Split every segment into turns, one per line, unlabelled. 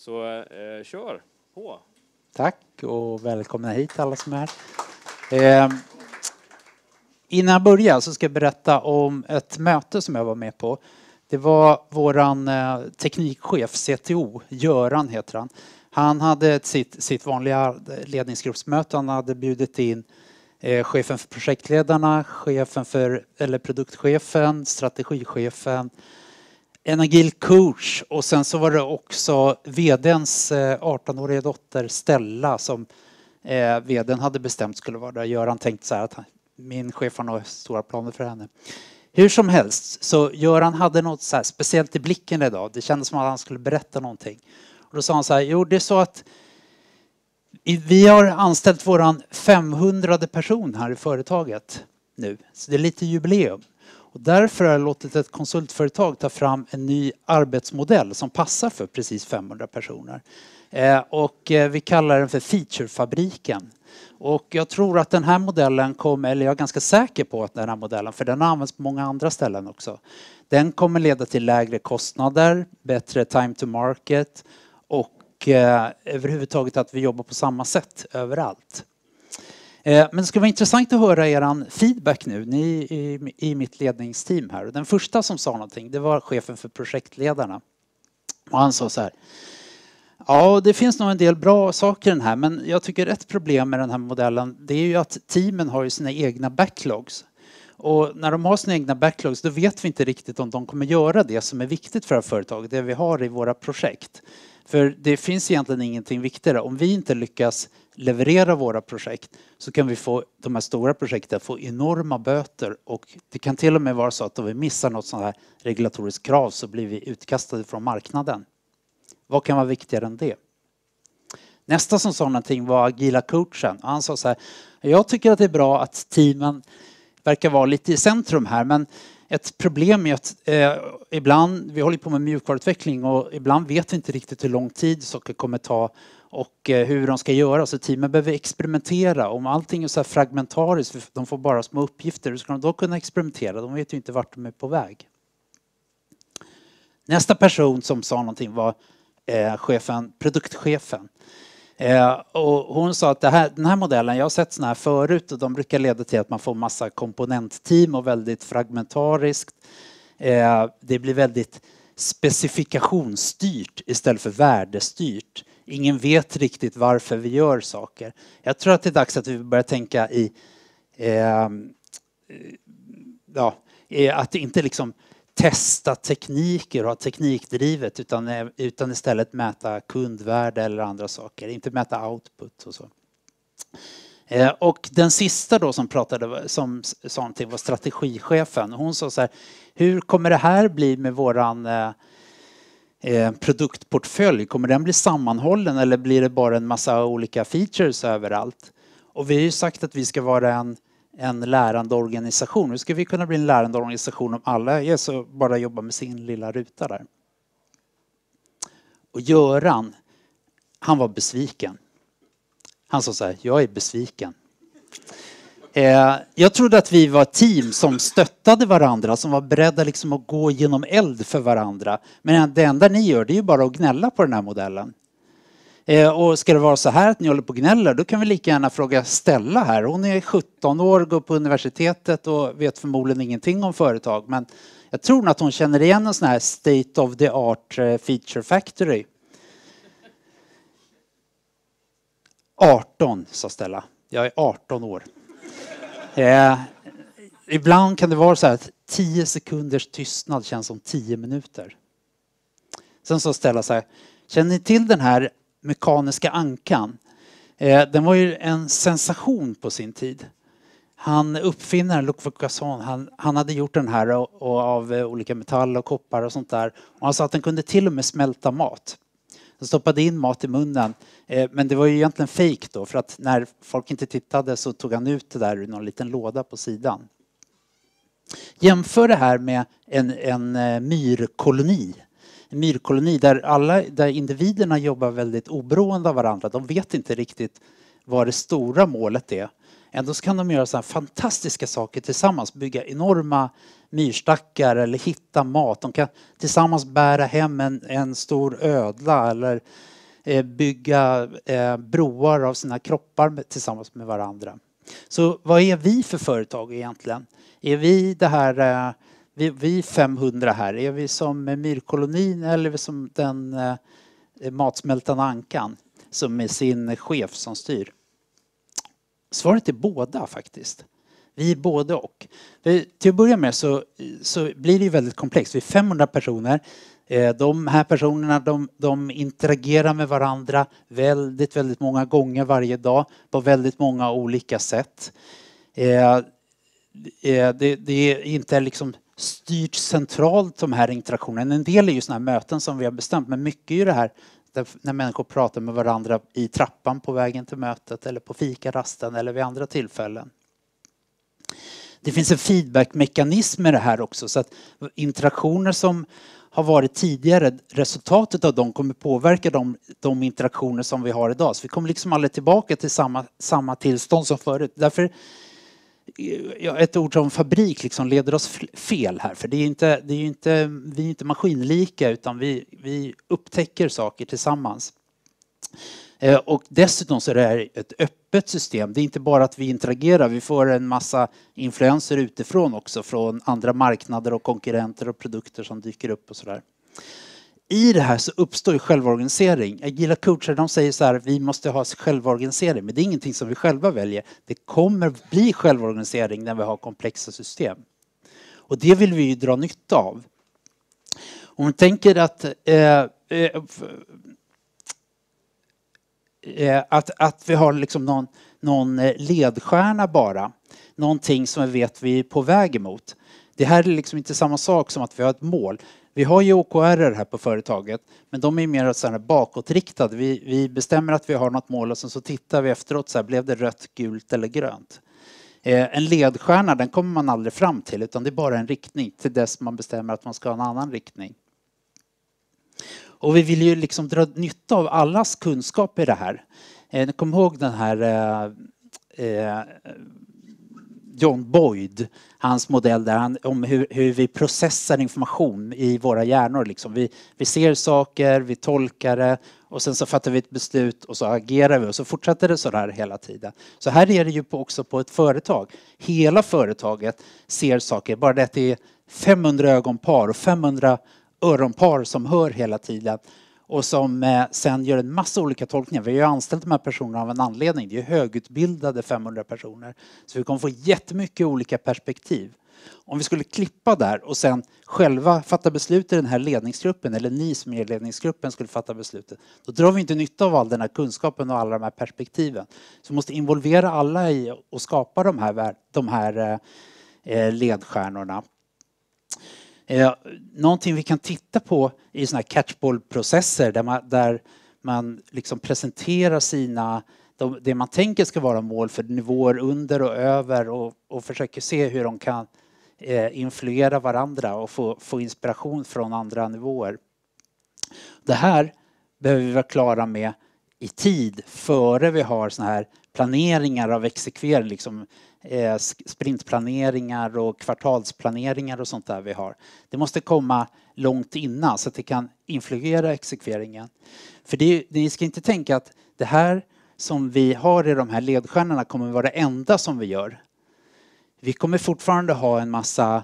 Så kör på.
Tack och välkomna hit alla som är här. Innan jag börjar så ska jag berätta om ett möte som jag var med på. Det var våran teknikchef, CTO, Göran heter han. Han hade sitt vanliga ledningsgruppsmöte. Han hade bjudit in chefen för projektledarna, produktchefen, strategichefen, en agil coach och sen så var det också vdns 18-åriga dotter Stella som vdn hade bestämt skulle vara där. Göran tänkte så här att min chef har några stora planer för henne. Hur som helst så Göran hade något så här speciellt i blicken idag. Det kändes som att han skulle berätta någonting. Och då sa han så här, jo det är så att vi har anställt våran 500:e person här i företaget nu. Så det är lite jubileum. Och därför har jag låtit ett konsultföretag ta fram en ny arbetsmodell som passar för precis 500 personer. Och vi kallar den för Featurefabriken. Och jag tror att den här modellen kommer, eller jag är ganska säker på att den här modellen, för den används på många andra ställen också. Den kommer leda till lägre kostnader, bättre time to market och överhuvudtaget att vi jobbar på samma sätt överallt. Men det skulle vara intressant att höra er feedback nu, ni i mitt ledningsteam här. Den första som sa någonting, det var chefen för projektledarna. Och han sa så här, ja det finns nog en del bra saker i den här, men jag tycker ett problem med den här modellen, det är ju att teamen har ju sina egna backlogs. Och när de har sina egna backlogs, då vet vi inte riktigt om de kommer göra det som är viktigt för företaget, det vi har i våra projekt. För det finns egentligen ingenting viktigare. Om vi inte lyckas leverera våra projekt så kan vi få de här stora projekten få enorma böter och det kan till och med vara så att om vi missar något sånt här regulatoriskt krav så blir vi utkastade från marknaden. Vad kan vara viktigare än det? Nästa som sa någonting var agila coachen. Han sa så här, jag tycker att det är bra att teamen verkar vara lite i centrum här, men ett problem är att ibland, vi håller på med mjukvaruutveckling och ibland vet vi inte riktigt hur lång tid saker kommer ta och hur de ska göra. Så teamen behöver experimentera. Om allting är så här fragmentariskt, de får bara små uppgifter, hur ska de då kunna experimentera? De vet ju inte vart de är på väg. Nästa person som sa någonting var produktchefen. Och hon sa att den här modellen, jag har sett såna här förut och de brukar leda till att man får massa komponentteam och väldigt fragmentariskt. Det blir väldigt specifikationsstyrt istället för värdestyrt. Ingen vet riktigt varför vi gör saker. Jag tror att det är dags att vi börjar tänka i att inte liksom testa tekniker och ha teknikdrivet utan istället mäta kundvärde eller andra saker. Inte mäta output och så. Och den sista då som pratade som sa någonting var strategichefen. Hon sa så här, hur kommer det här bli med våran produktportfölj? Kommer den bli sammanhållen eller blir det bara en massa olika features överallt? Och vi har ju sagt att vi ska vara en lärande organisation. Hur ska vi kunna bli en lärande organisation om alla är så bara jobbar med sin lilla ruta där? Och Göran, han var besviken. Han sa så här, jag är besviken. Jag trodde att vi var ett team som stöttade varandra, som var beredda liksom att gå genom eld för varandra. Men det enda ni gör, det är ju bara att gnälla på den här modellen. Och ska det vara så här att ni håller på och gnäller, då kan vi lika gärna fråga Stella här. Hon är 17 år, går på universitetet och vet förmodligen ingenting om företag. Men jag tror att hon känner igen en sån här state of the art feature factory. 18, sa Stella. Jag är 18 år. Ibland kan det vara så här att 10 sekunders tystnad känns som 10 minuter. Sen så Stella så här, känner ni till den här mekaniska ankan? Den var ju en sensation på sin tid. Han uppfinnaren Luc Vaucanson, han hade gjort den här av olika metaller och koppar och sånt där. Och han sa att den kunde till och med smälta mat. Han stoppade in mat i munnen. Men det var ju egentligen fake då, för att när folk inte tittade så tog han ut det där ur någon liten låda på sidan. Jämför det här med en myrkoloni. En myrkoloni där individerna jobbar väldigt oberoende av varandra. De vet inte riktigt vad det stora målet är. Ändå så kan de göra så här fantastiska saker tillsammans. Bygga enorma myrstackar eller hitta mat. De kan tillsammans bära hem en stor ödla eller bygga broar av sina kroppar tillsammans med varandra. Så vad är vi för företag egentligen? Är vi det här, vi 500 här, är vi som myrkolonin eller är vi som den matsmältande ankan som är sin chef som styr? Svaret är båda faktiskt. Vi är både och. Till att börja med så blir det ju väldigt komplext. Vi är 500 personer. De här personerna de interagerar med varandra väldigt många gånger varje dag på väldigt många olika sätt. Det är inte liksom styrt centralt de här interaktionerna. En del är ju sådana här möten som vi har bestämt, men mycket är ju det här när människor pratar med varandra i trappan på vägen till mötet eller på fikarasten eller vid andra tillfällen. Det finns en feedbackmekanism i det här också, så att interaktioner som har varit tidigare, resultatet av dem kommer påverka de interaktioner som vi har idag. Så vi kommer liksom aldrig tillbaka till samma tillstånd som förut. Därför ett ord som fabrik liksom leder oss fel här. För vi är inte maskinlika utan vi upptäcker saker tillsammans. Och dessutom så är det här ett öppet system. Det är inte bara att vi interagerar, vi får en massa influenser utifrån också från andra marknader och konkurrenter och produkter som dyker upp och sådär. I det här så uppstår ju självorganisering. Agila coacher de säger så här, vi måste ha självorganisering, men det är ingenting som vi själva väljer. Det kommer bli självorganisering när vi har komplexa system. Och det vill vi ju dra nytta av. Om man tänker att vi har liksom någon ledstjärna bara. Någonting som vi vet vi är på väg emot. Det här är liksom inte samma sak som att vi har ett mål. Vi har ju OKR här på företaget, men de är mer så här bakåtriktade. Vi bestämmer att vi har något mål och sen så tittar vi efteråt så här, blev det rött, gult eller grönt. En ledstjärna den kommer man aldrig fram till utan det är bara en riktning till dess man bestämmer att man ska ha en annan riktning. Och vi vill ju liksom dra nytta av allas kunskap i det här. Ni kommer ihåg den här John Boyd, hans modell där om hur vi processar information i våra hjärnor. Liksom. Vi ser saker, vi tolkar det och sen så fattar vi ett beslut och så agerar vi och så fortsätter det så där hela tiden. Så här är det ju också på ett företag. Hela företaget ser saker, bara det att det är 500 ögonpar och 500 öronpar som hör hela tiden och som sen gör en massa olika tolkningar. Vi har ju anställt de här personerna av en anledning. Det är högutbildade 500 personer. Så vi kommer få jättemycket olika perspektiv. Om vi skulle klippa där och sen själva fatta beslut i den här ledningsgruppen eller ni som är ledningsgruppen skulle fatta beslutet. Då drar vi inte nytta av all den här kunskapen och alla de här perspektiven. Så vi måste involvera alla i och skapa de här ledstjärnorna. Någonting vi kan titta på i såna här catchball-processer där man liksom presenterar det man tänker ska vara mål för nivåer under och över och försöker se hur de kan influera varandra och få inspiration från andra nivåer. Det här behöver vi vara klara med i tid före vi har såna här planeringar av exekvering, liksom sprintplaneringar och kvartalsplaneringar och sånt där vi har. Det måste komma långt innan så att det kan influera exekveringen. För ni ska inte tänka att det här som vi har i de här ledstjärnorna kommer vara det enda som vi gör. Vi kommer fortfarande ha en massa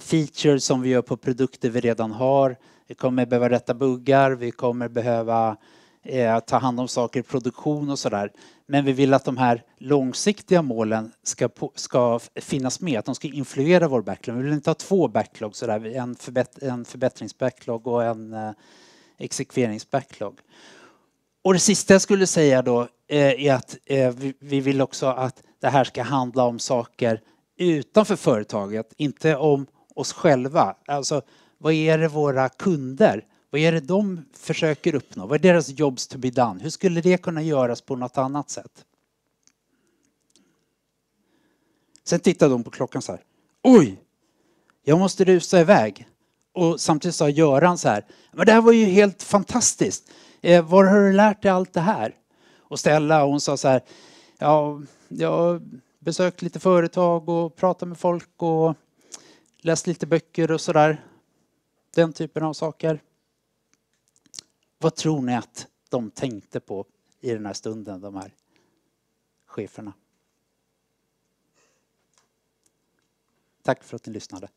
features som vi gör på produkter vi redan har. Vi kommer behöva rätta buggar, vi kommer behöva ta hand om saker i produktion och sådär. Men vi vill att de här långsiktiga målen ska finnas med, att de ska influera vår backlog. Vi vill inte ha 2 backlogs, en förbättringsbacklog och en exekveringsbacklog. Och det sista jag skulle säga då är att vi vill också att det här ska handla om saker utanför företaget, inte om oss själva. Alltså, vad är det våra kunder? Vad är det de försöker uppnå? Vad är deras jobs to be done? Hur skulle det kunna göras på något annat sätt? Sen tittar de på klockan så här. Oj! Jag måste rusa iväg. Och samtidigt sa Göran så här. Men det här var ju helt fantastiskt. Var har du lärt dig allt det här? Och Stella hon sa så här. Ja, Jag har besökt lite företag och pratat med folk och läst lite böcker och sådär. Den typen av saker. Vad tror ni att de tänkte på i den här stunden, de här cheferna? Tack för att ni lyssnade.